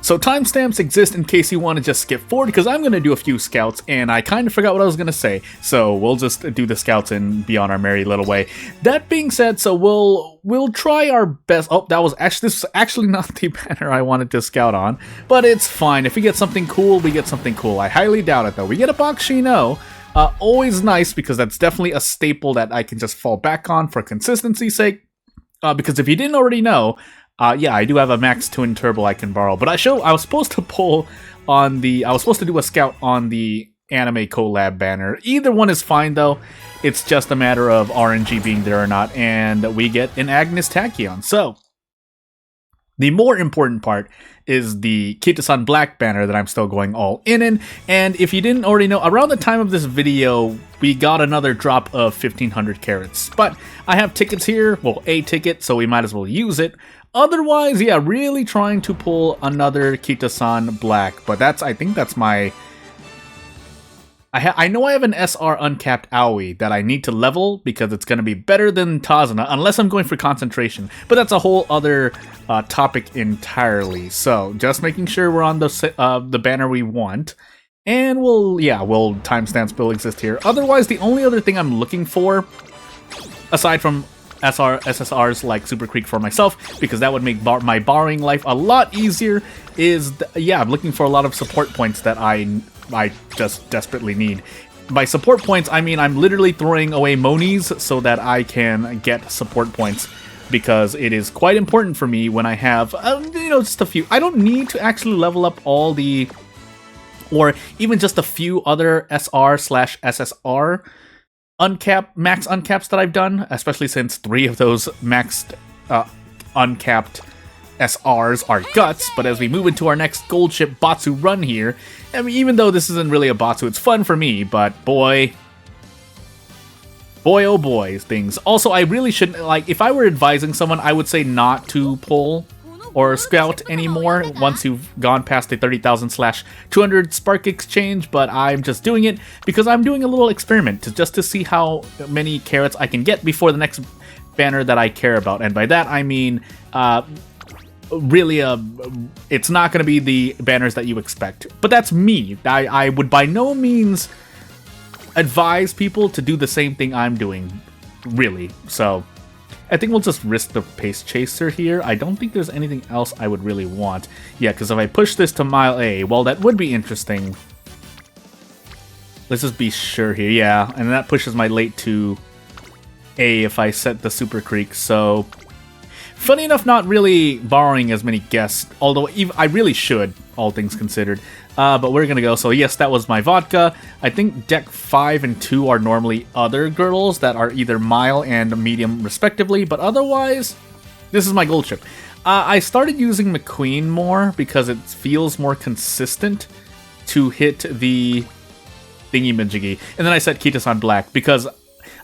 So timestamps exist in case you want to just skip forward, because I'm going to do a few scouts, and I kind of forgot what I was going to say. So we'll just do the scouts and be on our merry little way. That being said, so we'll try our best. Oh, this was actually not the banner I wanted to scout on, but it's fine. If we get something cool, we get something cool. I highly doubt it, though. We get a Bakshino. Always nice, because that's definitely a staple that I can just fall back on for consistency's sake. Because if you didn't already know, yeah, I do have a Max Twin Turbo I can borrow. But I was supposed to do a scout on the anime collab banner. Either one is fine, though. It's just a matter of RNG being there or not. And we get an Agnes Tachyon. So the more important part is the Kita-san Black banner that I'm still going all in. And if you didn't already know, around the time of this video, we got another drop of 1,500 carats. But I have tickets here, well, a ticket, so we might as well use it. Otherwise, yeah, really trying to pull another Kita-san Black. But I think that's my... I know I have an SR uncapped Aoi that I need to level because it's going to be better than Tazuna, unless I'm going for concentration. But that's a whole other topic entirely. So just making sure we're on the banner we want. And will timestamps will exist here. Otherwise, the only other thing I'm looking for, aside from SSRs like Super Creek for myself, because that would make my borrowing life a lot easier, is, I'm looking for a lot of support points that I just desperately need. By support points, I mean I'm literally throwing away monies so that I can get support points, because it is quite important for me when I have, just a few. I don't need to actually level up all the, or even just a few other SR/SSR max uncaps that I've done, especially since 3 of those maxed uncapped SRs are guts. But as we move into our next gold ship Batsu run here, I mean, even though this isn't really a Batsu, it's fun for me, but boy oh boy, things. Also, I really shouldn't, like, if I were advising someone, I would say not to pull or scout anymore once you've gone past the 30,000/200 spark exchange, but I'm just doing it because I'm doing a little experiment just to see how many carats I can get before the next banner that I care about. And by that I mean really it's not going to be the banners that you expect, but that's me. I would by no means advise people to do the same thing I'm doing, really. So I think we'll just risk the Pace Chaser here. I don't think there's anything else I would really want. Yeah, because if I push this to Mile A, well, that would be interesting. Let's just be sure here. Yeah, and that pushes my late to A if I set the Super Creek. So, funny enough, not really borrowing as many guests, although I really should, all things considered. But we're gonna go. So yes, that was my vodka. I think deck 5 and 2 are normally other girls that are either mile and medium respectively, but otherwise, this is my gold ship. I started using McQueen more because it feels more consistent to hit the thingy-majiggy. And then I set Kita-san Black because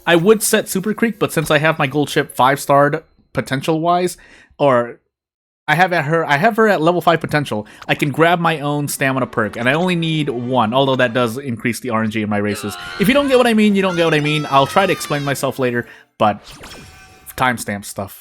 I would set Super Creek, but since I have my gold ship 5-starred potential-wise, or I have her at level 5 potential, I can grab my own stamina perk, and I only need 1, although that does increase the RNG in my races. If you don't get what I mean, you don't get what I mean. I'll try to explain myself later, but timestamp stuff.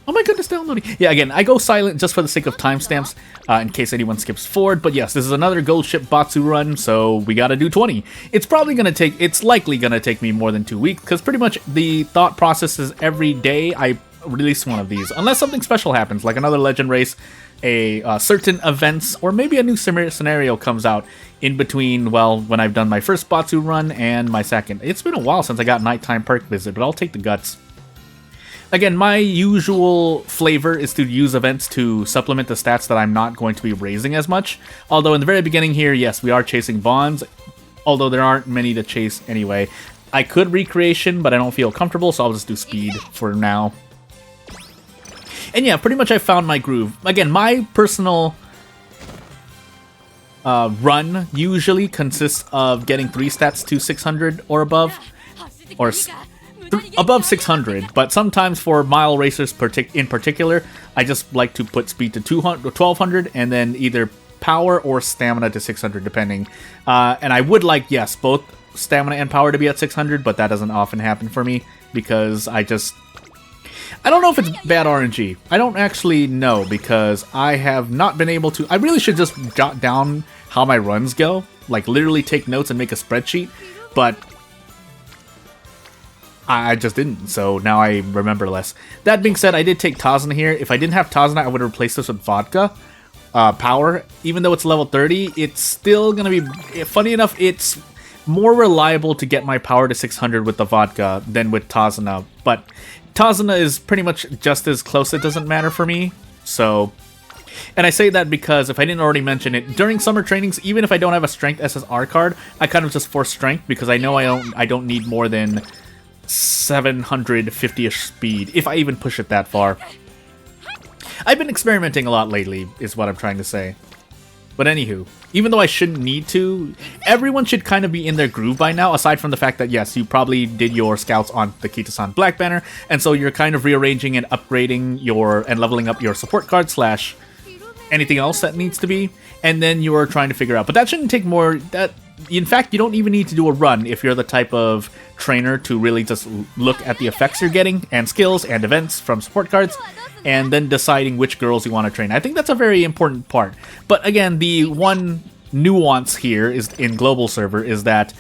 Oh my goodness, downloading. Yeah, again, I go silent just for the sake of timestamps, in case anyone skips forward. But yes, this is another gold ship Batsu run, so we gotta do 20. It's likely gonna take me more than 2 weeks, because pretty much the thought process is every day I release one of these. Unless something special happens, like another legend race, certain events, or maybe a new scenario comes out in between, well, when I've done my first Batsu run and my second. It's been a while since I got nighttime perk visit, but I'll take the guts. Again, my usual flavor is to use events to supplement the stats that I'm not going to be raising as much. Although in the very beginning here, yes, we are chasing Vons, although there aren't many to chase anyway. I could recreation, but I don't feel comfortable, so I'll just do speed for now. And yeah, pretty much I found my groove. Again, my personal run usually consists of getting 3 stats to 600 or above, or above 600, but sometimes for mile racers in particular, I just like to put speed to 1200 and then either power or stamina to 600 depending. And I would like, yes, both stamina and power to be at 600, but that doesn't often happen for me because I don't know if it's bad RNG. I don't actually know because I have not been able to. I really should just jot down how my runs go, like literally take notes and make a spreadsheet, but I just didn't, so now I remember less. That being said, I did take Tazuna here. If I didn't have Tazuna, I would replace this with Vodka Power. Even though it's level 30, it's still going to be... Funny enough, it's more reliable to get my power to 600 with the Vodka than with Tazuna. But Tazuna is pretty much just as close. It doesn't matter for me, so... And I say that because, if I didn't already mention it, during summer trainings, even if I don't have a Strength SSR card, I kind of just force Strength because I know I don't need more than 750-ish speed, if I even push it that far. I've been experimenting a lot lately, is what I'm trying to say. But anywho, even though I shouldn't need to, everyone should kind of be in their groove by now, aside from the fact that, yes, you probably did your scouts on the Kita-san Black Banner, and so you're kind of rearranging and upgrading and leveling up your support card slash anything else that needs to be, and then you're trying to figure out. But that shouldn't take more... In fact, you don't even need to do a run if you're the type of trainer to really just look at the effects you're getting, and skills, and events from support cards, and then deciding which girls you want to train. I think that's a very important part. But again, the one nuance here is in global server is that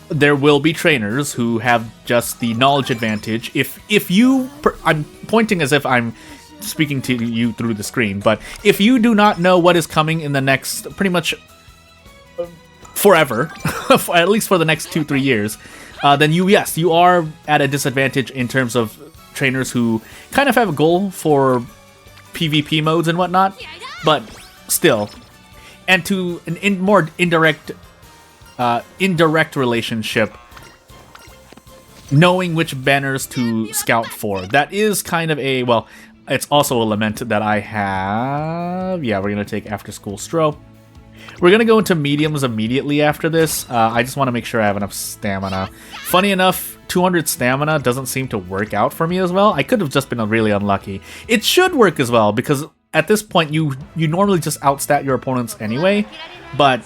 there will be trainers who have just the knowledge advantage. If you... I'm pointing as if I'm speaking to you through the screen, but if you do not know what is coming in the next pretty much forever, at least for the next 2-3 years, then you are at a disadvantage in terms of trainers who kind of have a goal for PvP modes and whatnot, but still. And to an more indirect relationship, knowing which banners to scout for. That is kind of a, well, it's also a lament that I have. Yeah, we're going to take After School Stro. We're going to go into mediums immediately after this. I just want to make sure I have enough stamina. Funny enough, 200 stamina doesn't seem to work out for me as well. I could have just been really unlucky. It should work as well, because at this point, you normally just outstat your opponents anyway. But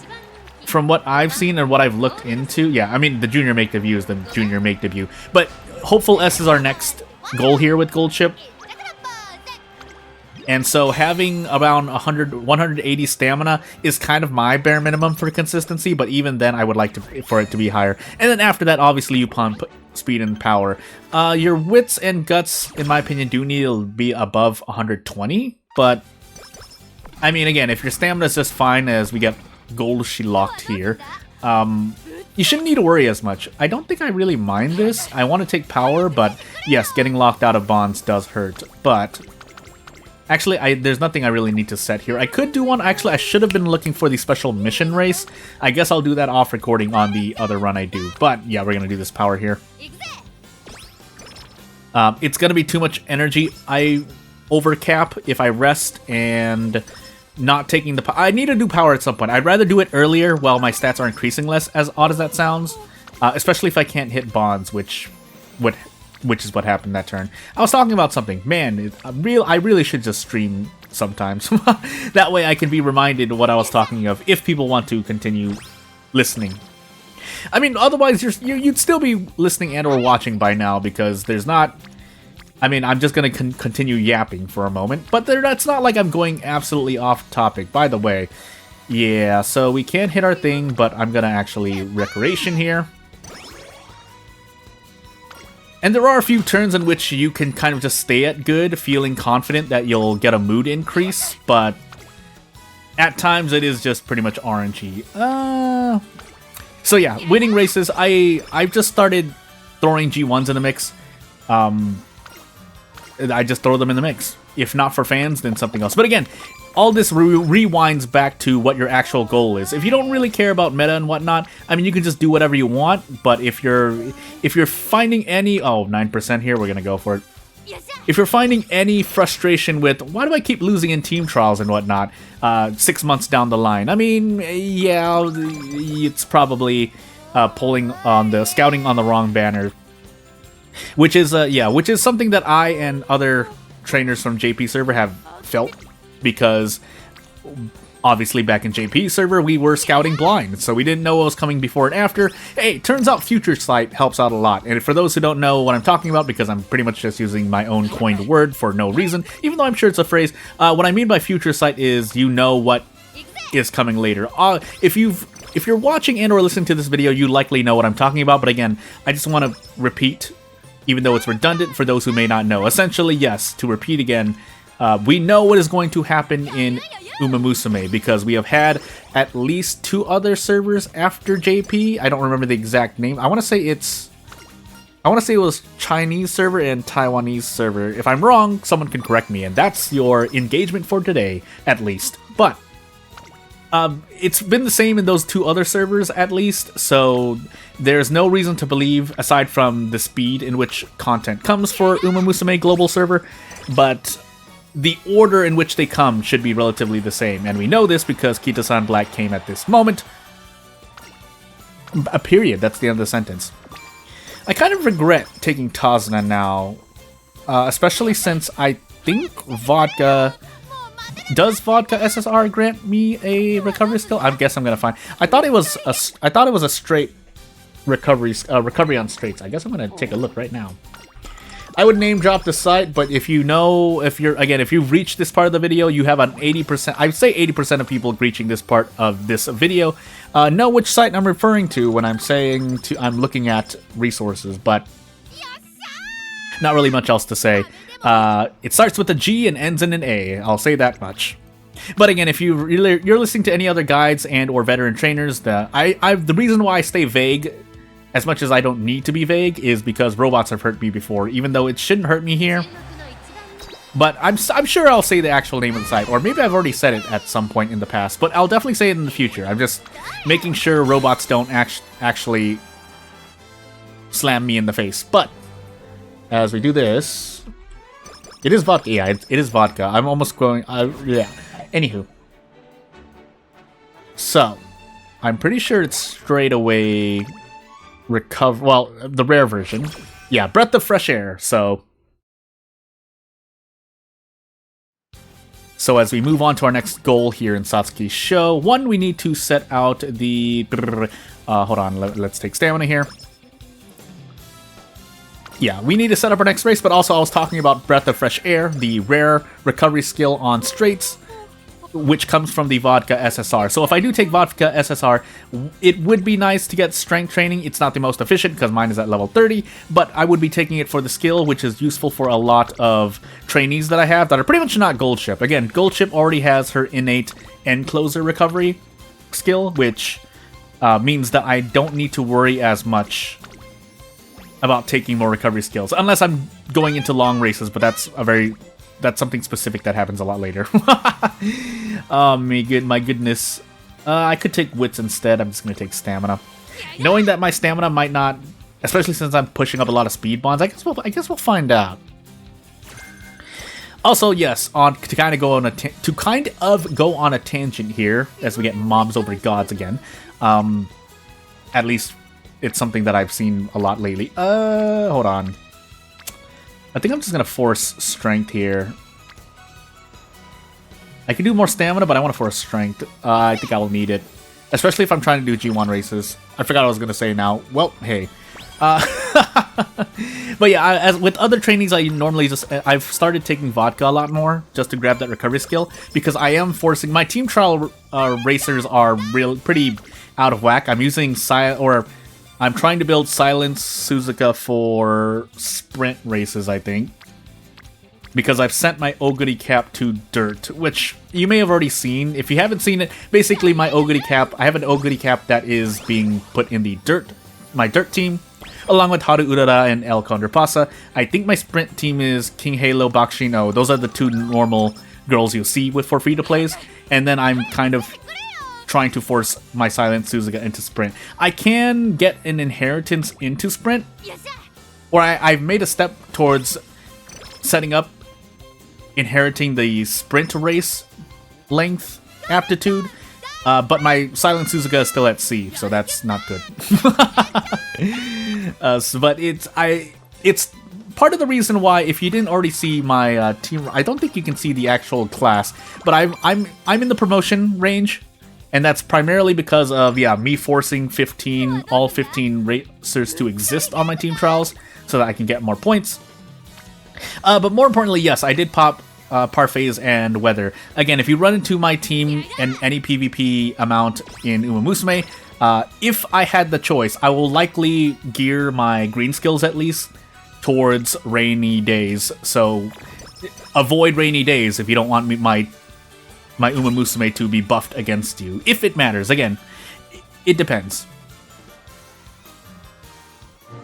from what I've seen and what I've looked into, yeah, I mean, the Junior Make Debut is the Junior Make Debut. But Hopeful S is our next goal here with Gold Chip. And so having around 180 stamina is kind of my bare minimum for consistency, but even then I would like for it to be higher. And then after that, obviously you pump speed and power. Your wits and guts, in my opinion, do need to be above 120, but I mean, again, if your stamina is just fine as we get gold she locked here, you shouldn't need to worry as much. I don't think I really mind this. I want to take power, but yes, getting locked out of bonds does hurt, but... Actually, there's nothing I really need to set here. I could do one. Actually, I should have been looking for the special mission race. I guess I'll do that off recording on the other run I do. But yeah, we're going to do this power here. It's going to be too much energy. I overcap if I rest and not taking the... I need to do power at some point. I'd rather do it earlier while my stats are increasing less, as odd as that sounds. Especially if I can't hit bonds, which is what happened that turn. I was talking about something. Man, I really should just stream sometimes. That way I can be reminded of what I was talking of if people want to continue listening. I mean, otherwise you'd still be listening and or watching by now because there's not... I mean, I'm just going to continue yapping for a moment, but that's not like I'm going absolutely off topic. By the way, yeah, so we can't hit our thing, but I'm going to actually Recreation here. And there are a few turns in which you can kind of just stay at good, feeling confident that you'll get a mood increase, but at times it is just pretty much RNG. So yeah, winning races, I've just started throwing G1s in the mix. I just throw them in the mix. If not for fans, then something else. But again, all this rewinds back to what your actual goal is. If you don't really care about meta and whatnot, I mean, you can just do whatever you want. But if you're finding any... Oh, 9% here, we're going to go for it. If you're finding any frustration with, why do I keep losing in team trials and whatnot 6 months down the line? I mean, yeah, it's probably scouting on the wrong banner. Which is something that I and other trainers from JP server have felt, because Obviously, back in JP server, we were scouting blind, so we didn't know what was coming before and after. Hey, turns out Future Sight helps out a lot. And for those who don't know what I'm talking about, because I'm pretty much just using my own coined word for no reason, even though I'm sure it's a phrase, what I mean by Future Sight is you know what is coming later. If you're watching and or listening to this video, you likely know what I'm talking about, but again, I just want to repeat, even though it's redundant for those who may not know. Essentially, yes, to repeat again, we know what is going to happen in Musume because we have had at least 2 other servers after JP. I don't remember the exact name. I want to say it was Chinese server and Taiwanese server. If I'm wrong, someone can correct me, and that's your engagement for today, at least. But it's been the same in those 2 other servers, at least, so there's no reason to believe, aside from the speed in which content comes for Musume Global Server, but the order in which they come should be relatively the same, and we know this because Kita-san Black came at this moment. A period, that's the end of the sentence. I kind of regret taking Tazuna now, especially since I think Vodka... Does Vodka SSR grant me a recovery skill? I guess I'm gonna find... I thought it was a straight recovery on straights. I guess I'm gonna take a look right now. I would name drop the site, but if you've reached this part of the video, you have an 80%, I would say 80% of people reaching this part of this video know which site I'm referring to when I'm saying I'm looking at resources, but not really much else to say. It starts with a G and ends in an A, I'll say that much. But again, if you're listening to any other guides and or veteran trainers, the reason why I stay vague, as much as I don't need to be vague, is because robots have hurt me before, even though it shouldn't hurt me here. But I'm sure I'll say the actual name of the site, or maybe I've already said it at some point in the past, but I'll definitely say it in the future. I'm just making sure robots don't actually slam me in the face. But as we do this, it is vodka. Yeah, it is vodka. I'm almost going... yeah. Anywho. So, I'm pretty sure it's straight away... recover... Well, the rare version. Yeah, breath of fresh air, so... So as we move on to our next goal here in Satsuki Sho, one, we need to set out the... hold on, let's take stamina here. Yeah, we need to set up our next race, but also I was talking about breath of fresh air, the rare recovery skill on straights, which comes from the Vodka SSR. So if I do take Vodka SSR, it would be nice to get strength training. It's not the most efficient because mine is at level 30, but I would be taking it for the skill, which is useful for a lot of trainees that I have that are pretty much not Gold Ship. Again, Gold Ship already has her innate end closer recovery skill, which means that I don't need to worry as much about taking more recovery skills, unless I'm going into long races, but that's something specific that happens a lot later. Oh, my goodness. I could take wits instead. I'm just going to take stamina. Knowing that my stamina might not, especially since I'm pushing up a lot of speed bonds, I guess we'll find out. Also, yes, to kind of go on a tangent here as we get mobs over gods again. At least it's something that I've seen a lot lately. Hold on. I think I'm just going to force strength here. I can do more stamina, but I want to force strength. I think I will need it. Especially if I'm trying to do G1 races. I forgot what I was going to say now. Well, hey. But yeah, as with other trainings, I've started taking vodka a lot more just to grab that recovery skill. Because I am forcing... My team trial racers are pretty out of whack. I'm using... I'm trying to build Silence Suzuka for sprint races, I think. Because I've sent my Oguri cap to Dirt, which you may have already seen. If you haven't seen it, basically my Oguri cap, I have an Oguri cap that is being put in the my Dirt team, along with Haru Urara and El Condorpasa. I think my sprint team is King Halo, Bakshino. Those are the 2 normal girls you'll see for free-to-plays. And then I'm kind of trying to force my Silent Suzuka into sprint. I can get an inheritance into sprint, or I've made a step towards setting up inheriting the sprint race length aptitude, but my Silent Suzuka is still at C, so that's not good. But it's part of the reason why, if you didn't already see my team, I don't think you can see the actual class, but I'm in the promotion range, and that's primarily because of me forcing all 15 racers to exist on my team trials so that I can get more points. But more importantly, yes, I did pop Parfaits and Weather. Again, if you run into my team and any PvP amount in Musume, if I had the choice, I will likely gear my green skills at least towards rainy days. So avoid rainy days if you don't want my Musume to be buffed against you. If it matters. Again, it depends.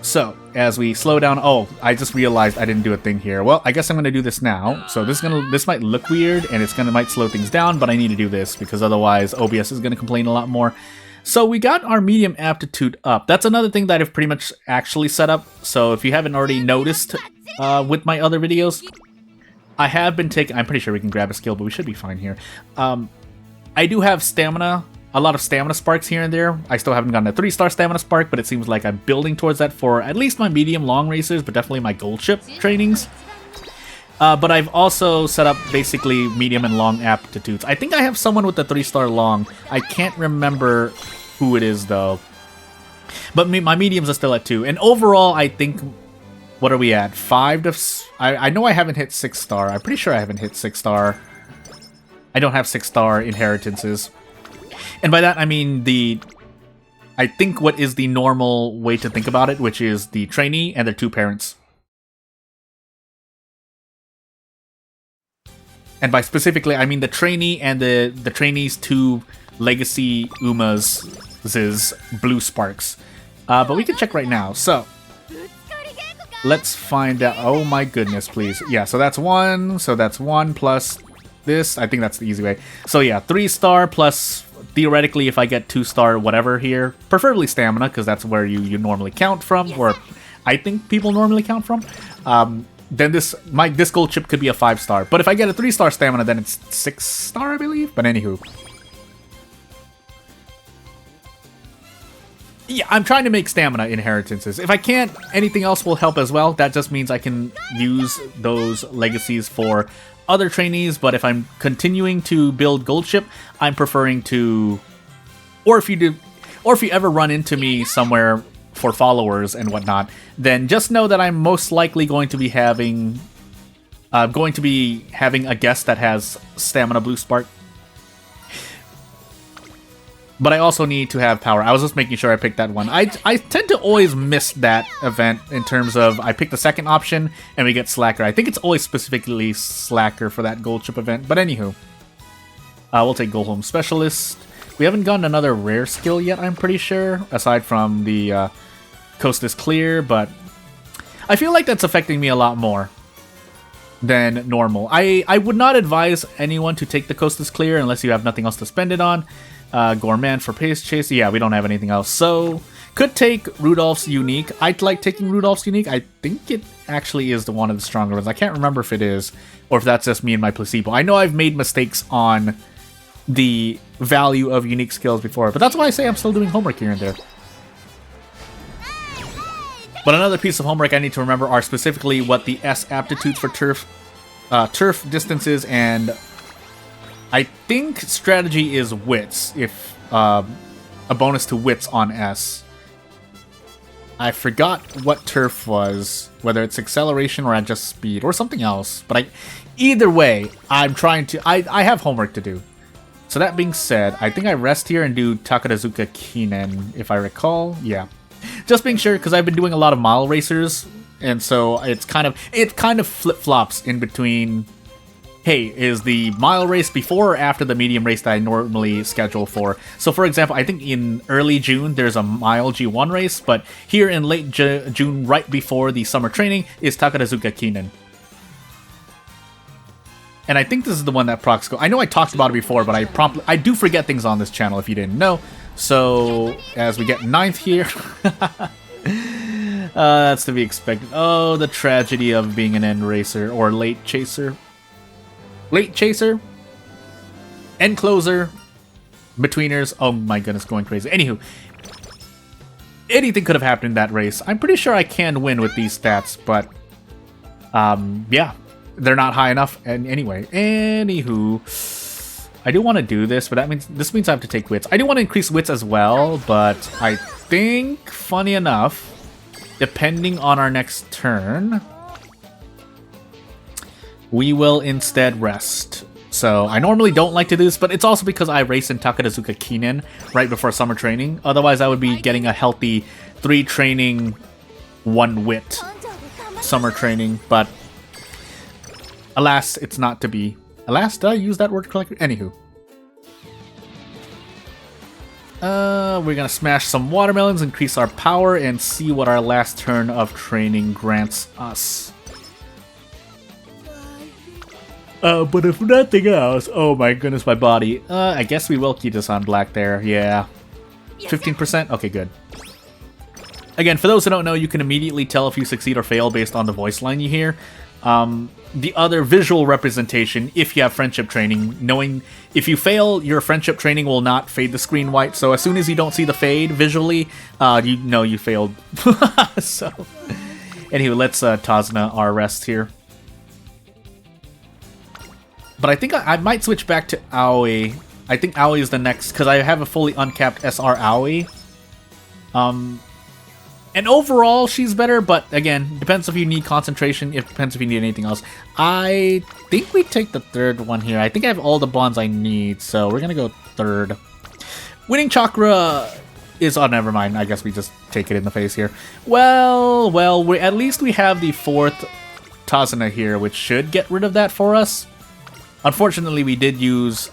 So, as we slow down... Oh, I just realized I didn't do a thing here. Well, I guess I'm going to do this now. So this might look weird, and it might slow things down, but I need to do this, because otherwise OBS is going to complain a lot more. So we got our medium aptitude up. That's another thing that I've pretty much actually set up. So if you haven't already noticed with my other videos, I have been taking... I'm pretty sure we can grab a skill, but we should be fine here. I do have stamina... A lot of stamina sparks here and there. I still haven't gotten a 3-star stamina spark, but it seems like I'm building towards that for at least my medium-long racers, but definitely my gold ship trainings. But I've also set up basically medium and long aptitudes. I think I have someone with the 3-star long. I can't remember who it is, though. But my mediums are still at 2. And overall, I think... What are we at? 5 to... I know I haven't hit 6-star. I'm pretty sure I haven't hit 6-star. I don't have 6-star inheritances. And by that, I mean I think what is the normal way to think about it, which is the trainee and their 2 parents. And by specifically, I mean the trainee and the trainee's 2 legacy Uma's blue sparks. But we can check right now. So, let's find out. Oh my goodness, please. Yeah, so that's 1. So that's 1 plus this. I think that's the easy way. So yeah, 3-star plus... Theoretically, if I get 2-star whatever here, preferably stamina, because that's where you normally count from, or I think people normally count from, then this gold chip could be a 5-star. But if I get a 3-star stamina, then it's 6-star, I believe. But anywho. Yeah, I'm trying to make stamina inheritances. If I can't, anything else will help as well. That just means I can use those legacies for other trainees, but if I'm continuing to build gold ship, I'm preferring to... Or if you ever run into me somewhere for followers and whatnot, then just know that I'm most likely going to be having... a guest that has stamina blue spark. But I also need to have power. I was just making sure I picked that one. I tend to always miss that event in terms of I pick the second option and we get Slacker. I think it's always specifically Slacker for that gold chip event. But anywho, we'll take Go Home Specialist. We haven't gotten another rare skill yet, I'm pretty sure, aside from the Coast is Clear. But I feel like that's affecting me a lot more than normal. I would not advise anyone to take the Coast is Clear unless you have nothing else to spend it on. Gourmand for Pace Chase. Yeah, we don't have anything else. So, could take Rudolph's Unique. I'd like taking Rudolph's Unique. I think it actually is one of the stronger ones. I can't remember if it is, or if that's just me and my placebo. I know I've made mistakes on the value of unique skills before, but that's why I say I'm still doing homework here and there. But another piece of homework I need to remember are specifically what the S aptitudes for turf distances, and I think strategy is wits, if a bonus to wits on S. I forgot what turf was, whether it's acceleration or just speed or something else. But either way, I'm trying to... I have homework to do. So that being said, I think I rest here and do Takarazuka Kinen, if I recall. Yeah. Just being sure, because I've been doing a lot of mile racers, and so it kind of flip-flops in between... Hey, is the mile race before or after the medium race that I normally schedule for? So, for example, I think in early June, there's a mile G1 race, but here in late June, right before the summer training, is Takarazuka Kinen. And I think this is the one that procs go. I know I talked about it before, but I do forget things on this channel if you didn't know. So, as we get 9th here... that's to be expected. Oh, the tragedy of being an end racer or late chaser. Late chaser, end closer, betweeners. Oh my goodness, going crazy. Anywho, anything could have happened in that race. I'm pretty sure I can win with these stats, but Yeah, they're not high enough. And anyway, anywho, I do want to do this, but this means I have to take wits. I do want to increase wits as well, but I think, funny enough, depending on our next turn, we will instead rest. So I normally don't like to do this, but it's also because I race in Takarazuka Kinen right before summer training. Otherwise, I would be getting a healthy 3 training, 1 wit summer training. But alas, it's not to be. Alas, did I use that word correctly? Anywho. We're gonna smash some watermelons, increase our power, and see what our last turn of training grants us. But if nothing else, oh my goodness, my body. I guess we will keep this on black there. Yeah. 15%? Okay, good. Again, for those who don't know, you can immediately tell if you succeed or fail based on the voice line you hear. The other visual representation, if you have friendship training, knowing if you fail, your friendship training will not fade the screen white. So as soon as you don't see the fade visually, you know you failed. So, anyway, let's Tazuna our rest here. But I think I might switch back to Aoi. I think Aoi is the next, because I have a fully uncapped SR Aoi. And overall, she's better, but again, depends if you need concentration, it depends if you need anything else. I think we take the third one here. I think I have all the bonds I need, so we're gonna go third. Winning Chakra is... oh, never mind. I guess we just take it in the face here. Well, at least we have the 4th Tazuna here, which should get rid of that for us. Unfortunately, we did use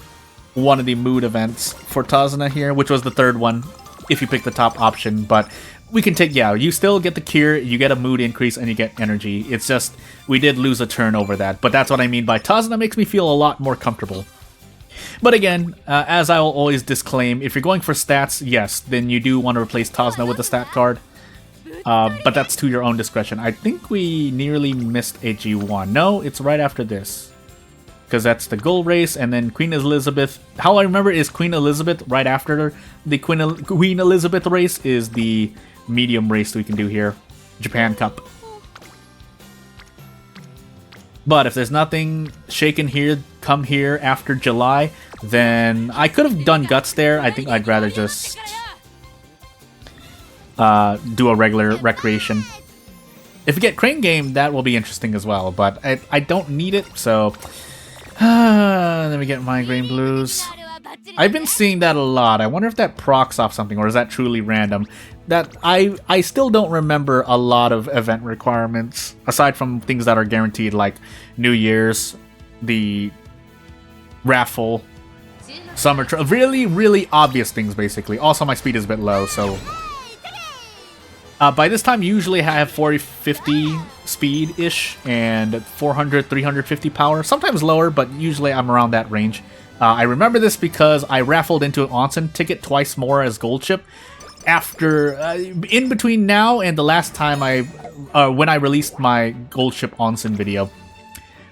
one of the mood events for Tazuna here, which was the 3rd one, if you pick the top option, but we can take, yeah, you still get the cure, you get a mood increase, and you get energy. It's just, we did lose a turn over that, but that's what I mean by Tazuna makes me feel a lot more comfortable. But again, as I will always disclaim, if you're going for stats, yes, then you do want to replace Tazuna with a stat card. But that's to your own discretion. I think we nearly missed a G1. No, it's right after this. Because that's the gold race, and then Queen Elizabeth. How I remember is Queen Elizabeth right after the Queen Elizabeth race is the medium race we can do here. Japan Cup. But if there's nothing shaken here, come here after July, then I could have done Guts there. I think I'd rather just do a regular recreation. If we get Crane Game, that will be interesting as well, but I don't need it, so... then we get Migraine Blues. I've been seeing that a lot. I wonder if that procs off something, or is that truly random? That I still don't remember a lot of event requirements, aside from things that are guaranteed, like New Year's, the raffle, summer... really, really obvious things, basically. Also, my speed is a bit low, so... by this time, usually I have 40-50 speed-ish and 400-350 power. Sometimes lower, but usually I'm around that range. I remember this because I raffled into an onsen ticket twice more as gold chip. After, in between now and the last time when I released my gold chip onsen video.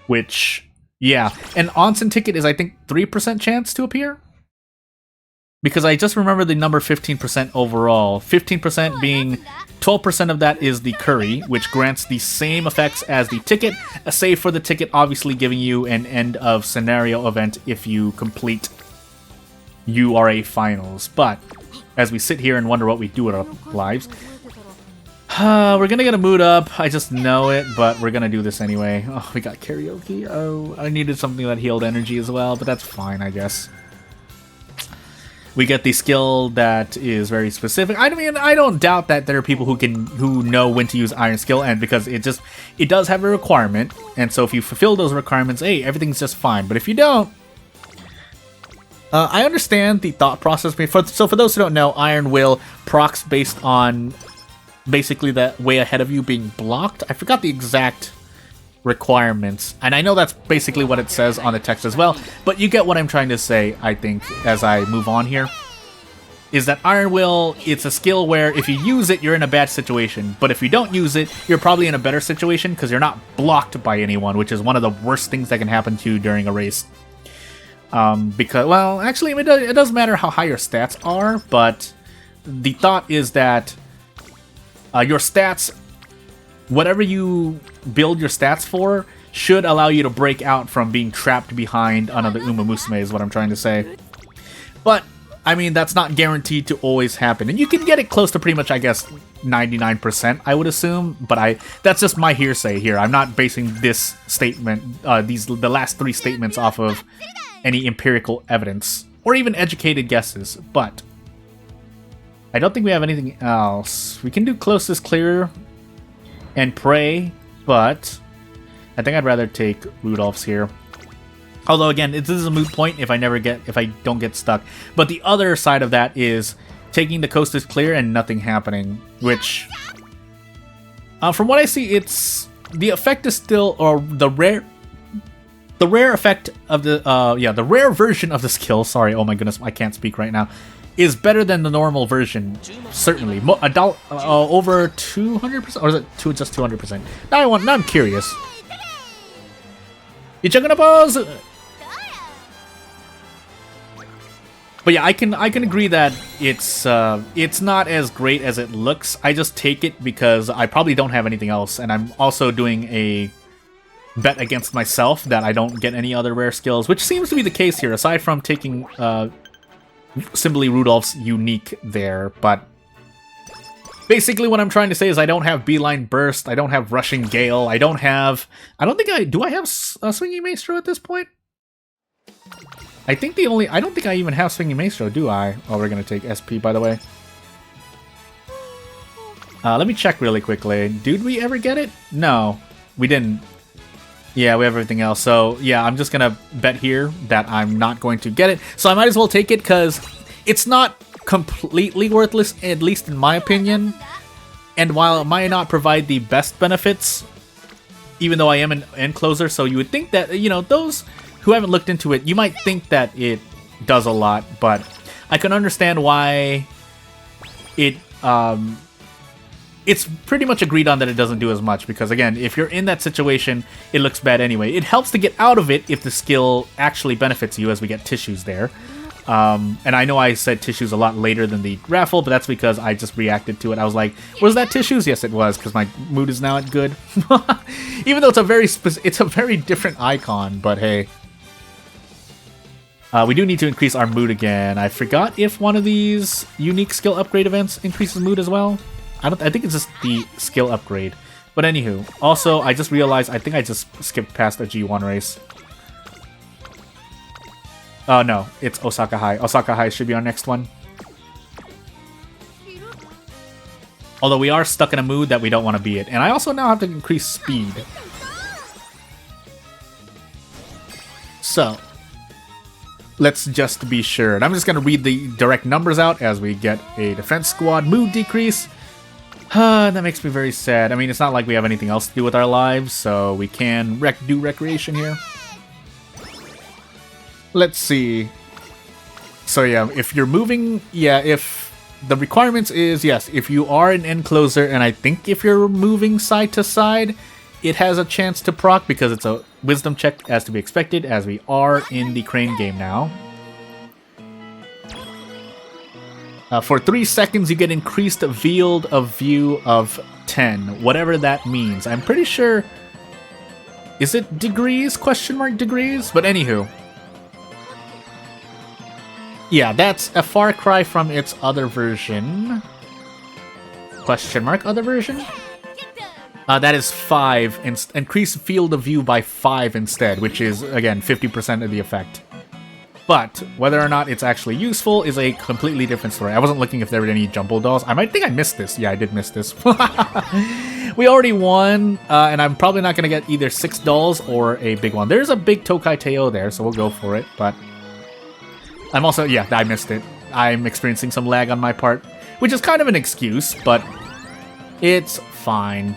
Which, yeah. An onsen ticket is, I think, 3% chance to appear. Because I just remember the number 15% overall. 15% being 12% of that is the curry, which grants the same effects as the ticket, save for the ticket obviously giving you an end of scenario event if you complete URA Finals. But as we sit here and wonder what we do with our lives, we're gonna get a mood up. I just know it, but we're gonna do this anyway. Oh, we got karaoke. Oh, I needed something that healed energy as well, but that's fine, I guess. We get the skill that is very specific. I mean, I don't doubt that there are people who know when to use Iron Skill, and because it does have a requirement, and so if you fulfill those requirements, hey, everything's just fine. But if you don't, I understand the thought process. So for those who don't know, Iron Will procs based on basically that way ahead of you being blocked. I forgot the exact requirements, and I know that's basically what it says on the text as well, but you get what I'm trying to say, I think, as I move on here, is that Iron Will, it's a skill where if you use it, you're in a bad situation, but if you don't use it, you're probably in a better situation because you're not blocked by anyone, which is one of the worst things that can happen to you during a race. Because, well, actually, it doesn't matter how high your stats are, but the thought is that your stats, whatever you build your stats for should allow you to break out from being trapped behind another Musume is what I'm trying to say. But, I mean, that's not guaranteed to always happen. And you can get it close to pretty much, I guess, 99%, I would assume. But that's just my hearsay here. I'm not basing this statement, the last 3 statements off of any empirical evidence. Or even educated guesses. But I don't think we have anything else. We can do closest clear and pray, but I think I'd rather take Rudolph's here. Although again, this is a moot point if I don't get stuck. But the other side of that is taking the coast is clear and nothing happening, which from what I see, the effect is still, or the rare effect of the rare version of the skill. Sorry, oh my goodness, I can't speak right now. Is better than the normal version, certainly. Over 200%, or is it just 200%? Now I'm curious. You gonna pause? But yeah, I can agree that it's not as great as it looks. I just take it because I probably don't have anything else, and I'm also doing a bet against myself that I don't get any other rare skills, which seems to be the case here, aside from taking simply Rudolph's unique there. But basically what I'm trying to say is I don't have Beeline Burst, I don't have Rushing Gale, I don't have Swinging Maestro at this point? I don't think I even have Swinging Maestro, do I? Oh, we're gonna take SP, by the way. Let me check really quickly. Did we ever get it? No, we didn't. Yeah, we have everything else. So, yeah, I'm just gonna bet here that I'm not going to get it. So I might as well take it, because it's not completely worthless, at least in my opinion. And while it might not provide the best benefits, even though I am an end closer, so you would think that, you know, those who haven't looked into it, you might think that it does a lot, but I can understand why it's pretty much agreed on that it doesn't do as much, because again, if you're in that situation, it looks bad anyway. It helps to get out of it if the skill actually benefits you, as we get tissues there. And I know I said tissues a lot later than the raffle, but that's because I just reacted to it. I was like, was that tissues? Yes, it was, because my mood is now at good. Even though it's a very different icon, but hey. We do need to increase our mood again. I forgot if one of these unique skill upgrade events increases mood as well. I think it's just the skill upgrade. But anywho, also, I just realized I think I just skipped past a G1 race. Oh, no, it's Osaka High. Osaka High should be our next one. Although we are stuck in a mood that we don't want to be in. And I also now have to increase speed. So, let's just be sure. And I'm just going to read the direct numbers out as we get a defense squad mood decrease. That makes me very sad. I mean, it's not like we have anything else to do with our lives, so we can do recreation here. Let's see. So yeah, if you're moving, if the requirements is, yes, if you are an end closer, and I think if you're moving side to side, it has a chance to proc because it's a wisdom check as to be expected, as we are in the crane game now. For 3 seconds, you get increased field of view of 10, whatever that means. I'm pretty sure... Is it degrees? Question mark degrees? But anywho. Yeah, that's a far cry from its other version. Question mark other version? That is 5. Increase field of view by 5 instead, which is, again, 50% of the effect. But whether or not it's actually useful is a completely different story. I wasn't looking if there were any jumbo dolls. I might think I missed this. Yeah, I did miss this. We already won, and I'm probably not going to get either 6 dolls or a big one. There's a big Tokai Teo there, so we'll go for it. But I'm also, yeah, I missed it. I'm experiencing some lag on my part, which is kind of an excuse, but it's fine.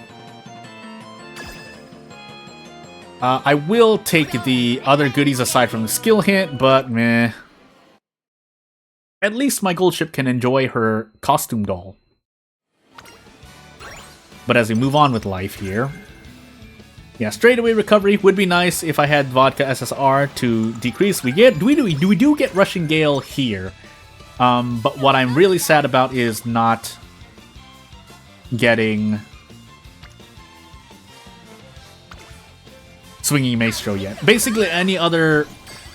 I will take the other goodies aside from the skill hint, but meh. At least my gold ship can enjoy her costume doll. But as we move on with life here... Yeah, straightaway recovery would be nice if I had Vodka SSR to decrease. We do get Rushing Gale here. But what I'm really sad about is not getting... Swinging Maestro yet. Basically, any other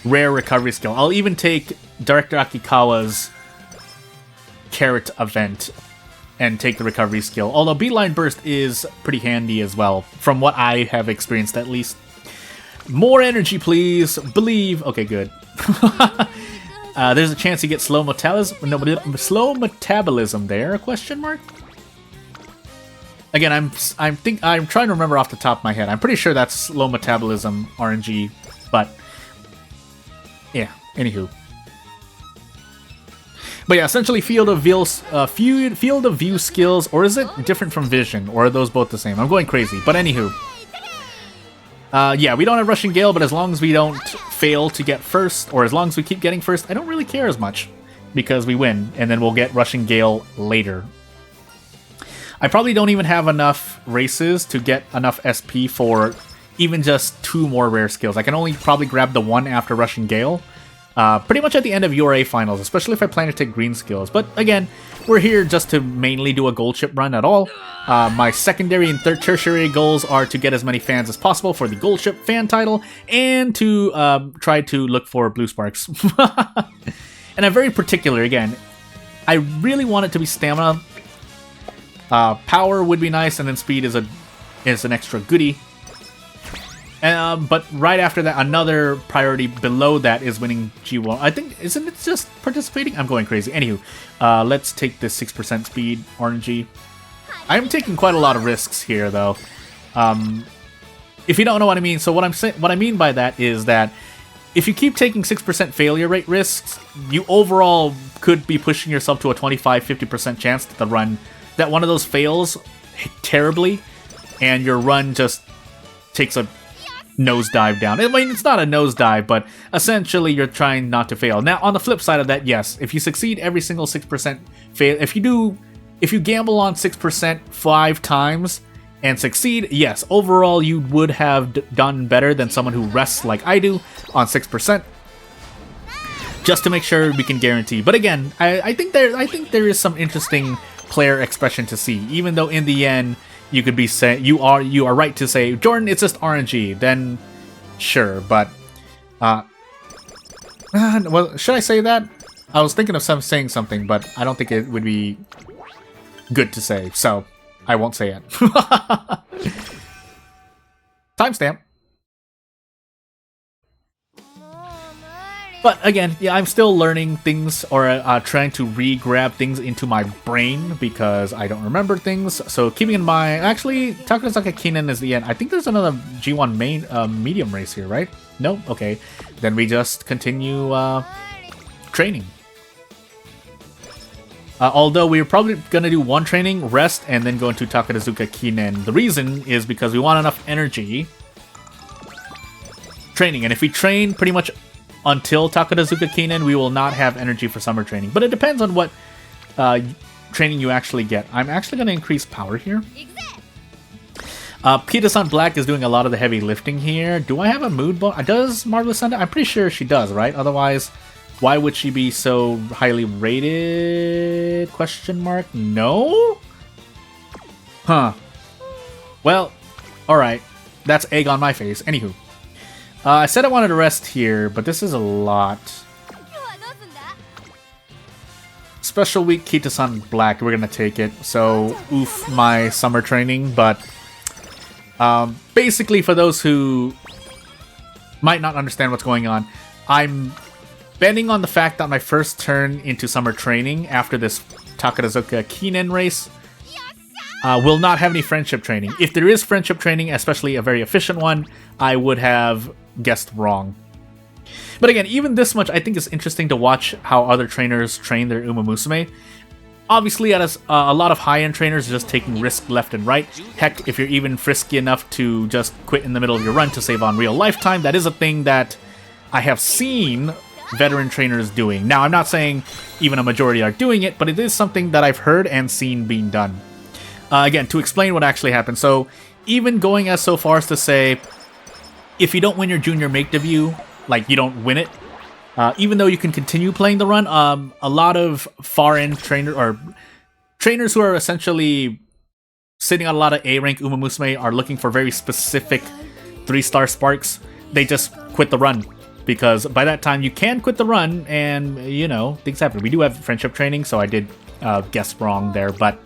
rare recovery skill. I'll even take Director Akikawa's Carrot event and take the recovery skill. Although Beeline Burst is pretty handy as well, from what I have experienced at least. More energy, please. Believe. Okay, good. There's a chance you get slow metabolism. No, slow metabolism there? Question mark. Again, I'm trying to remember off the top of my head. I'm pretty sure that's slow metabolism RNG, but yeah. Anywho. But yeah, essentially field of view skills, or is it different from vision, or are those both the same? I'm going crazy, but anywho. Yeah, we don't have Rushing Gale, but as long as we don't fail to get first, or as long as we keep getting first, I don't really care as much, because we win, and then we'll get Rushing Gale later. I probably don't even have enough races to get enough SP for even just 2 more rare skills. I can only probably grab the 1 after Rushing Gale. Pretty much at the end of URA Finals, especially if I plan to take green skills. But again, we're here just to mainly do a gold chip run at all. My secondary and tertiary goals are to get as many fans as possible for the gold chip fan title, and to try to look for blue sparks. And I'm very particular, again. I really want it to be stamina. Power would be nice, and then speed is an extra goodie. But right after that, another priority below that is winning G1. I think, isn't it just participating? I'm going crazy. Anywho, let's take this 6% speed RNG. I'm taking quite a lot of risks here, though. If you don't know what I mean, so what I mean by that is that if you keep taking 6% failure rate risks, you overall could be pushing yourself to a 25-50% chance that one of those fails terribly, and your run just takes a nosedive down. I mean, it's not a nosedive, but essentially you're trying not to fail. Now, on the flip side of that, yes, if you succeed every single 6% fail, if you gamble on 6% 5 times and succeed, yes, overall you would have done better than someone who rests like I do on 6%. Just to make sure we can guarantee. But again, I think there is some interesting player expression to see, even though in the end you could be saying you are right to say, Jordan, it's just RNG. Then sure, but well, should I say that? I was thinking of saying something, but I don't think it would be good to say, so I won't say it. Timestamp. But again, yeah, I'm still learning things, or trying to re-grab things into my brain because I don't remember things. So keeping in mind, actually, Takarazuka Kinen is the end. I think there's another G1 main medium race here, right? No? Okay. Then we just continue training. Although we're probably going to do 1 training, rest, and then go into Takarazuka Kinen. The reason is because we want enough energy training. And if we train pretty much until Takarazuka Kinen, we will not have energy for summer training. But it depends on what training you actually get. I'm actually going to increase power here. Kita-san Black is doing a lot of the heavy lifting here. Do I have a mood bonus? Does Marvelous Sunday? I'm pretty sure she does, right? Otherwise, why would she be so highly rated? Question mark? No? Huh. Well, alright. That's egg on my face. Anywho. I said I wanted to rest here, but this is a lot. Special week Kita-san Black, we're gonna take it. So, oof, my summer training, but basically for those who might not understand what's going on, I'm betting on the fact that my first turn into summer training after this Takarazuka Kinen race will not have any friendship training. If there is friendship training, especially a very efficient one, I would have guessed wrong. But again, even this much, I think it's interesting to watch how other trainers train their Uma Musume. Obviously, a lot of high-end trainers are just taking risk left and right. Heck, if you're even frisky enough to just quit in the middle of your run to save on real lifetime, that is a thing that I have seen veteran trainers doing. Now, I'm not saying even a majority are doing it, but it is something that I've heard and seen being done. Again, to explain what actually happened. So, even going as so far as to say, if you don't win your junior make debut, like you don't win it, even though you can continue playing the run, a lot of far-end trainers who are essentially sitting on a lot of A-rank Uma Musume are looking for very specific 3-star sparks, they just quit the run. Because by that time, you can quit the run, and, you know, things happen. We do have friendship training, so I did guess wrong there. But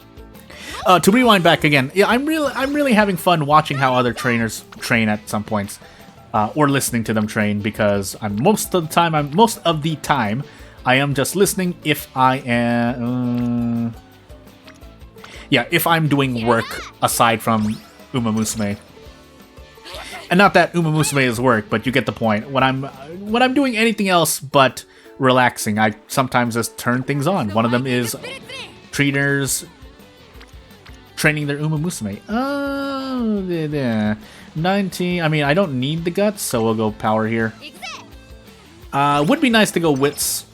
to rewind back again, yeah, I'm really having fun watching how other trainers train at some points. Or listening to them train, because most of the time I am just listening if I am if I'm doing work aside from Musume. And not that Musume is work, but you get the point. When I'm doing anything else but relaxing, I sometimes just turn things on. One of them is trainers training their Musume. Oh, yeah. 19. I mean, I don't need the guts, so we'll go power here. Would be nice to go wits.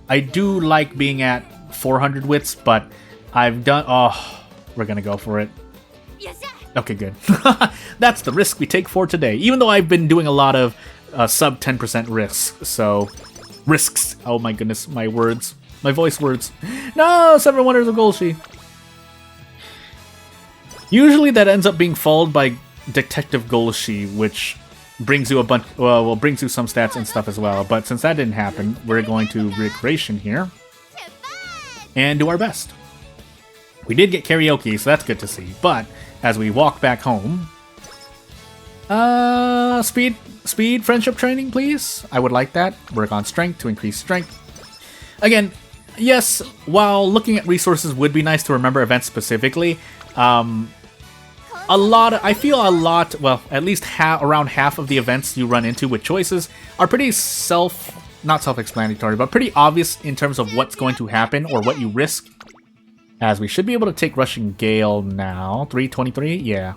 I do like being at 400 wits, but I've done... Oh, we're gonna go for it. Okay, good. That's the risk we take for today. Even though I've been doing a lot of sub 10% risks, so... Risks. Oh my goodness, my words. My voice words. No! 7 Wonders of Golshi. Usually that ends up being followed by Detective Golshi, which brings you a bunch, well, brings you some stats and stuff as well. But since that didn't happen, we're going to recreation here and do our best. We did get karaoke, so that's good to see. But as we walk back home, speed friendship training, please. I would like that. Work on strength to increase strength. Again, yes, while looking at resources would be nice to remember events specifically. I feel a lot, well, at least around half of the events you run into with choices are pretty not self-explanatory, but pretty obvious in terms of what's going to happen or what you risk. As we should be able to take Rushing Gale now. 323, yeah.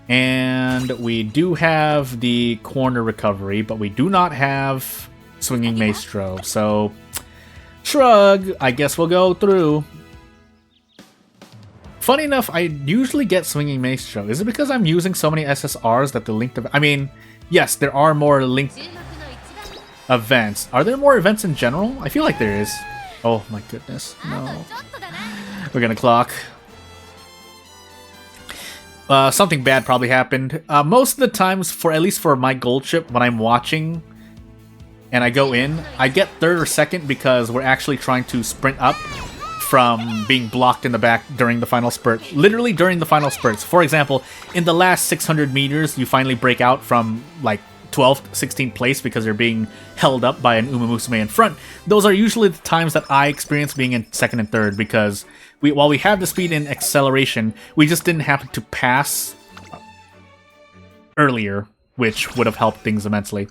And we do have the corner recovery, but we do not have Swinging Maestro. So, shrug, I guess we'll go through. Funny enough, I usually get Swinging Maestro. Is it because I'm using so many SSRs that the linked... I mean, yes, there are more linked events. Are there more events in general? I feel like there is. Oh my goodness, no. We're gonna clock. Something bad probably happened. Most of the times, at least for my gold chip, when I'm watching and I go in, I get 3rd or 2nd because we're actually trying to sprint up from being blocked in the back during the final spurt. Literally during the final spurts. For example, in the last 600 meters, you finally break out from like 12th, 16th place because you're being held up by an Musume in front. Those are usually the times that I experience being in 2nd and 3rd because while we have the speed and acceleration, we just didn't happen to pass earlier, which would have helped things immensely.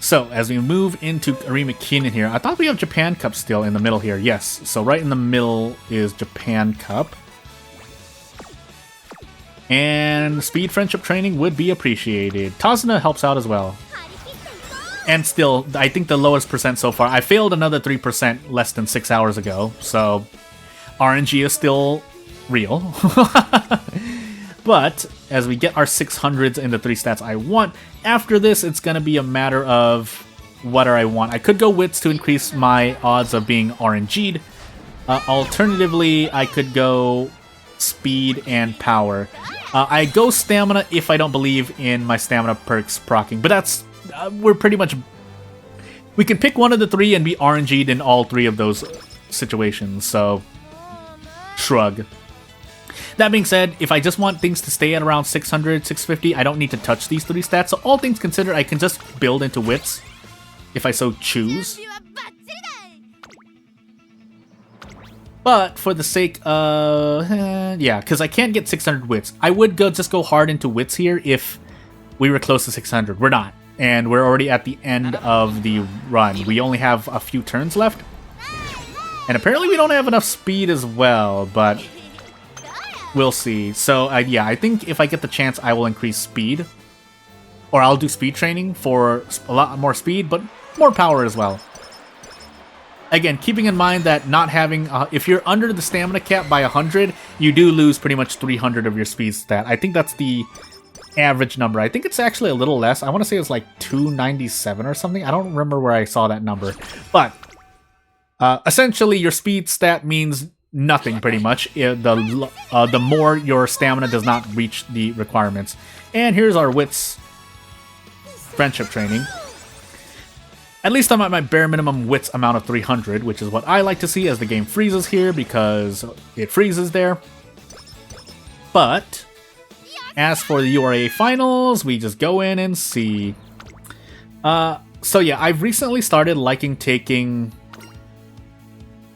So, as we move into Arima Kinen here, I thought we have Japan Cup still in the middle here. Yes, so right in the middle is Japan Cup. And speed friendship training would be appreciated. Tazuna helps out as well. And still, I think the lowest percent so far. I failed another 3% less than 6 hours ago, so RNG is still real. But as we get our 600s in the 3 stats I want, after this it's going to be a matter of what do I want. I could go wits to increase my odds of being RNG'd. Alternatively, I could go speed and power. I go stamina if I don't believe in my stamina perks proccing, but that's we're pretty much... We can pick one of the 3 and be RNG'd in all 3 of those situations, so shrug. That being said, if I just want things to stay at around 600, 650, I don't need to touch these 3 stats. So all things considered, I can just build into wits, if I so choose. But for the sake of... yeah, because I can't get 600 wits. I would just go hard into wits here if we were close to 600. We're not. And we're already at the end of the run. We only have a few turns left. And apparently we don't have enough speed as well, but... we'll see. So, yeah, I think if I get the chance, I will increase speed. Or I'll do speed training for a lot more speed, but more power as well. Again, keeping in mind that not having... if you're under the stamina cap by 100, you do lose pretty much 300 of your speed stat. I think that's the average number. I think it's actually a little less. I want to say it's like 297 or something. I don't remember where I saw that number. But, essentially, your speed stat means... nothing pretty much. The more your stamina does not reach the requirements. And here's our wits friendship training. At least I'm at my bare minimum wits amount of 300, which is what I like to see as the game freezes here, because it freezes there. But as for the URA Finals, we just go in and see. So yeah, I've recently started liking taking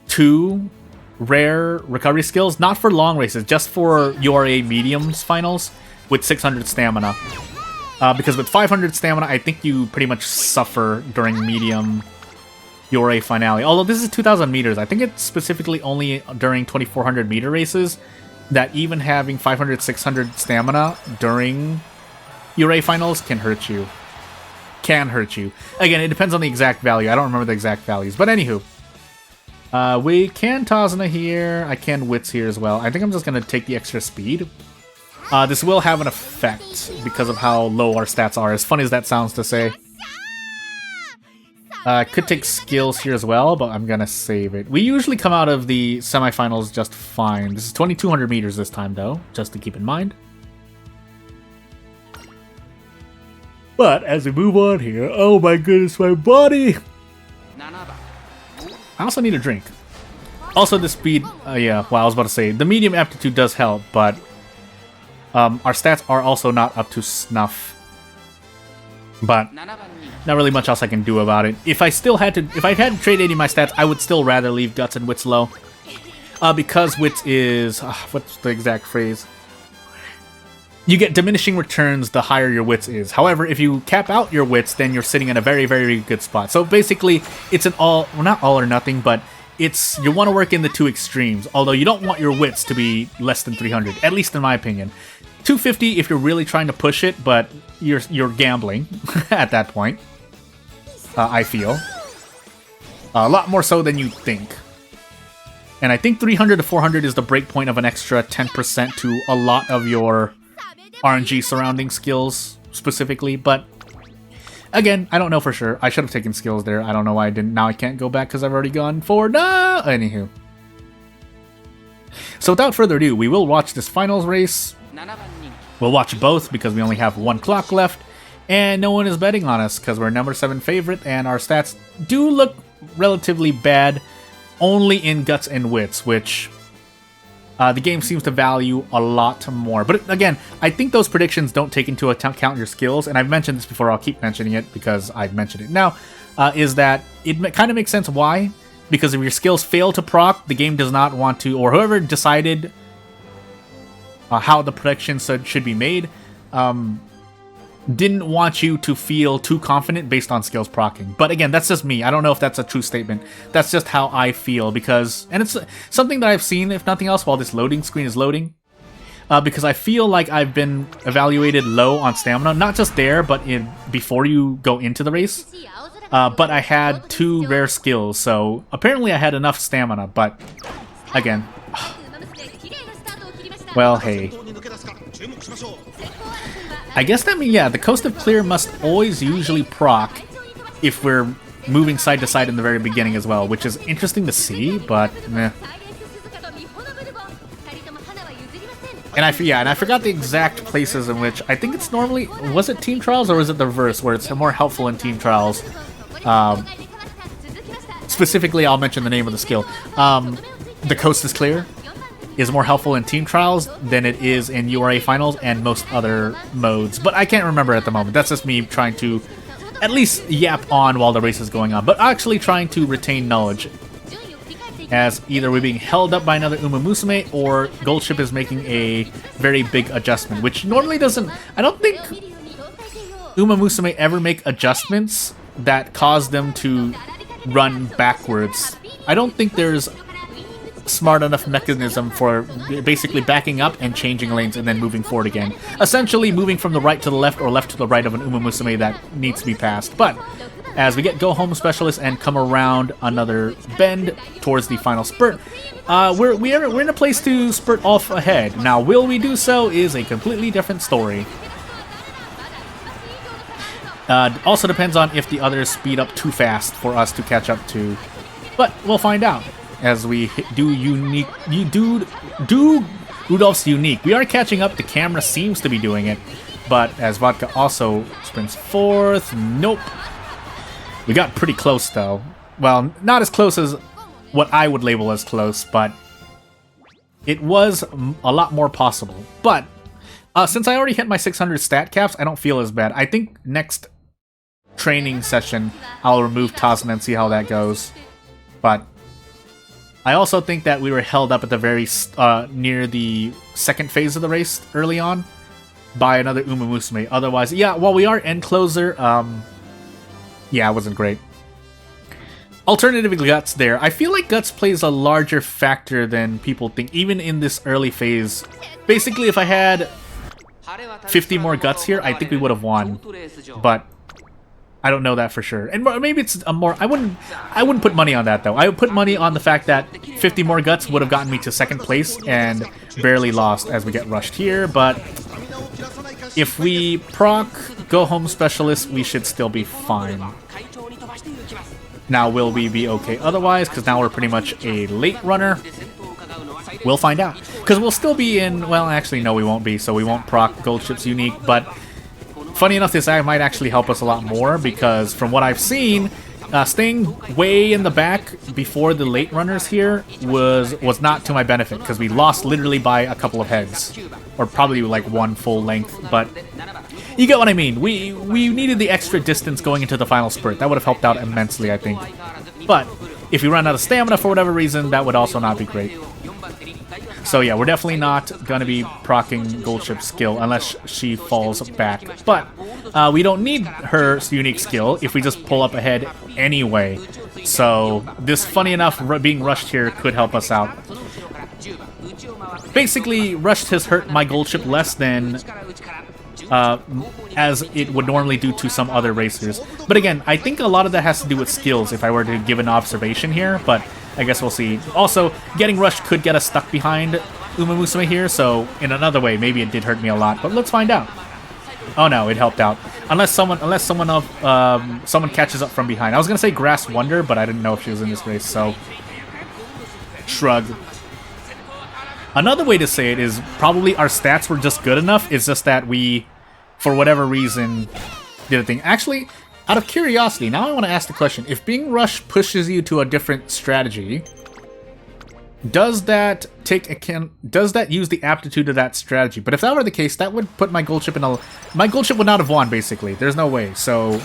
2 rare recovery skills, not for long races, just for URA Mediums Finals with 600 stamina. Because with 500 stamina, I think you pretty much suffer during medium URA Finale. Although this is 2,000 meters, I think it's specifically only during 2,400 meter races that even having 500, 600 stamina during URA Finals can hurt you. Again, it depends on the exact value. I don't remember the exact values. But anywho, we can Tazuna here. I can Wits here as well. I think I'm just going to take the extra speed. This will have an effect because of how low our stats are. As funny as that sounds to say. Could take skills here as well, but I'm going to save it. We usually come out of the semifinals just fine. This is 2,200 meters this time, though, just to keep in mind. But as we move on here, oh my goodness, my body! I also need a drink. Also, the speed, yeah, well, I was about to say, the medium aptitude does help, but our stats are also not up to snuff. But not really much else I can do about it. If I had to trade any of my stats, I would still rather leave Guts and Wits low. Because Wits is, what's the exact phrase? You get diminishing returns the higher your Wits is. However, if you cap out your Wits, then you're sitting in a very, very good spot. So basically, it's an well, not all or nothing, but you want to work in the 2 extremes. Although you don't want your Wits to be less than 300, at least in my opinion. 250 if you're really trying to push it, but you're gambling at that point. I feel a lot more so than you think. And I think 300 to 400 is the break point of an extra 10% to a lot of your RNG surrounding skills specifically, but again, I don't know for sure. I should have taken skills there. I don't know why I didn't. Now I can't go back because I've already gone for no. Anywho. So without further ado, we will watch this finals race. We'll watch both because we only have 1 clock left, and no one is betting on us because we're number 7 favorite, and our stats do look relatively bad, only in Guts and Wits, which the game seems to value a lot more. But again, I think those predictions don't take into account your skills, and I've mentioned this before, I'll keep mentioning it because I've mentioned it now, is that it kind of makes sense why. Because if your skills fail to proc, the game does not want to, or whoever decided how the predictions should be made, didn't want you to feel too confident based on skills proccing. But again, that's just me. I don't know if that's a true statement. That's just how I feel, because, and it's something that I've seen, if nothing else, while this loading screen is loading. Because I feel like I've been evaluated low on stamina, not just there, but before you go into the race. But I had 2 rare skills, so apparently I had enough stamina, but again, well, hey. I guess that means, yeah, the Coast of Clear must always usually proc if we're moving side to side in the very beginning as well, which is interesting to see, but meh. And I forgot the exact places in which, I think it's normally, was it Team Trials or was it the reverse, where it's more helpful in Team Trials? Specifically, I'll mention the name of the skill. The Coast is Clear is more helpful in Team Trials than it is in URA Finals and most other modes. But I can't remember at the moment. That's just me trying to at least yap on while the race is going on. But actually trying to retain knowledge. As either we're being held up by another Musume or Gold Ship is making a very big adjustment. Which normally doesn't... I don't think Musume ever make adjustments that cause them to run backwards. I don't think there's smart enough mechanism for basically backing up and changing lanes and then moving forward again. Essentially moving from the right to the left or left to the right of an Musume that needs to be passed. But as we get Go Home Specialist and come around another bend towards the final spurt, we're in a place to spurt off ahead. Now, will we do so is a completely different story. Also depends on if the others speed up too fast for us to catch up to. But we'll find out. as we do unique. You do Rudolph's unique. We are catching up. The camera seems to be doing it, but as Vodka also sprints forth, nope. We got pretty close though. Well, not as close as what I would label as close, but it was a lot more possible. But since I already hit my 600 stat caps, I don't feel as bad. I think next training session, I'll remove Tazuna and see how that goes. But I also think that we were held up at the very near the second phase of the race early on by another Musume. Otherwise, yeah, while we are end closer, yeah, it wasn't great. Alternative Guts there. I feel like Guts plays a larger factor than people think, even in this early phase. Basically, if I had 50 more Guts here, I think we would have won. But I don't know that for sure. And maybe it's a more... I wouldn't put money on that, though. I would put money on the fact that 50 more Guts would have gotten me to second place and barely lost as we get rushed here. But if we proc Go Home Specialist, we should still be fine. Now, will we be okay otherwise? Because now we're pretty much a late runner. We'll find out. Because we'll still be in... Well, actually, no, we won't be. So we won't proc Gold Ship's Unique. But funny enough, this might actually help us a lot more. Because from what I've seen, staying way in the back before the late runners here was not to my benefit. Because we lost literally by a couple of heads. Or probably like one full length. But you get what I mean. We needed the extra distance going into the final spurt. That would have helped out immensely, I think. But if we run out of stamina for whatever reason, that would also not be great. So yeah, we're definitely not going to be proccing Gold Ship's skill unless she falls back. But we don't need her unique skill if we just pull up ahead anyway. So this, funny enough, being rushed here could help us out. Basically, rushed has hurt my Gold Ship less than... as it would normally do to some other racers. But again, I think a lot of that has to do with skills if I were to give an observation here, but I guess we'll see. Also, getting rushed could get us stuck behind Musume here, so in another way, maybe it did hurt me a lot, but let's find out. Oh no, it helped out. Unless someone catches up from behind. I was gonna say Grass Wonder, but I didn't know if she was in this race, so shrug. Another way to say it is probably our stats were just good enough. It's just that we, for whatever reason, did a thing. Actually, out of curiosity, now I want to ask the question. If being rushed pushes you to a different strategy, does that use the aptitude of that strategy? But if that were the case, that would put my Gold Ship in a... My Gold Ship would not have won, basically. There's no way. So,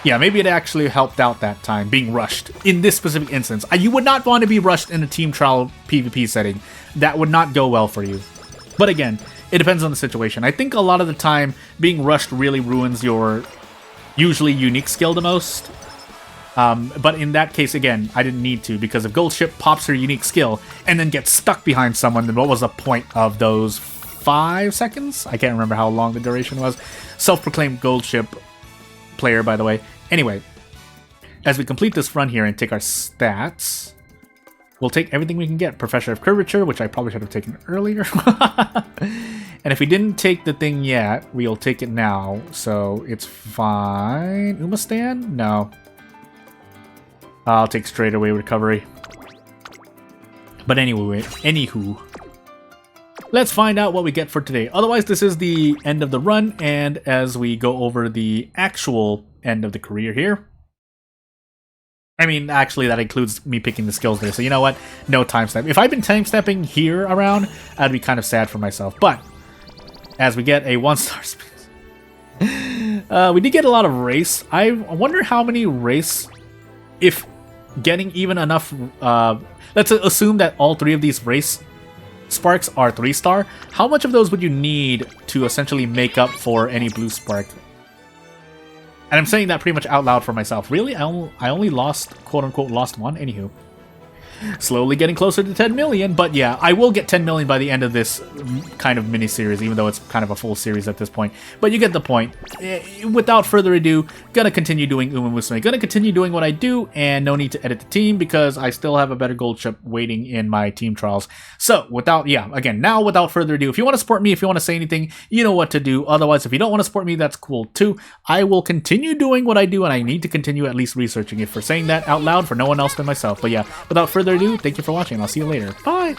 yeah, maybe it actually helped out that time, being rushed. In this specific instance. You would not want to be rushed in a team trial PvP setting. That would not go well for you. But again, it depends on the situation. I think a lot of the time, being rushed really ruins your usually unique skill the most. But in that case, again, I didn't need to, because if Gold Ship pops her unique skill and then gets stuck behind someone, then what was the point of those 5 seconds? I can't remember how long the duration was. Self-proclaimed Gold Ship player, by the way. Anyway, as we complete this run here and take our stats, we'll take everything we can get. Professor of Curvature, which I probably should have taken earlier. And if we didn't take the thing yet, we'll take it now. So it's fine. Uma Stand? No. I'll take straight away recovery. But anyway, anywho, let's find out what we get for today. Otherwise, this is the end of the run, and as we go over the actual end of the career here, I mean, actually, that includes me picking the skills there. So you know what? No timestamp. If I'd been timestamping here around, I'd be kind of sad for myself. But as we get a 1-star space, we did get a lot of race. I wonder how many race, if getting even enough. Let's assume that all 3 of these race sparks are 3-star. How much of those would you need to essentially make up for any blue spark? And I'm saying that pretty much out loud for myself. Really? I only lost, quote-unquote, lost 1? Anywho. slowly getting closer to 10 million. But yeah, I will get 10 million by the end of this kind of mini-series, even though it's kind of a full series at this point. But you get the point. Without further ado, gonna continue doing Musume. Gonna continue doing what I do, and no need to edit the team because I still have a better gold chip waiting in my team trials. So without further ado, if you want to support me, if you want to say anything, you know what to do. Otherwise, if you don't want to support me, that's cool too. I will continue doing what I do, and I need to continue at least researching it for saying that out loud for no one else than myself. But yeah, without further ado, thank you for watching. I'll see you later. Bye!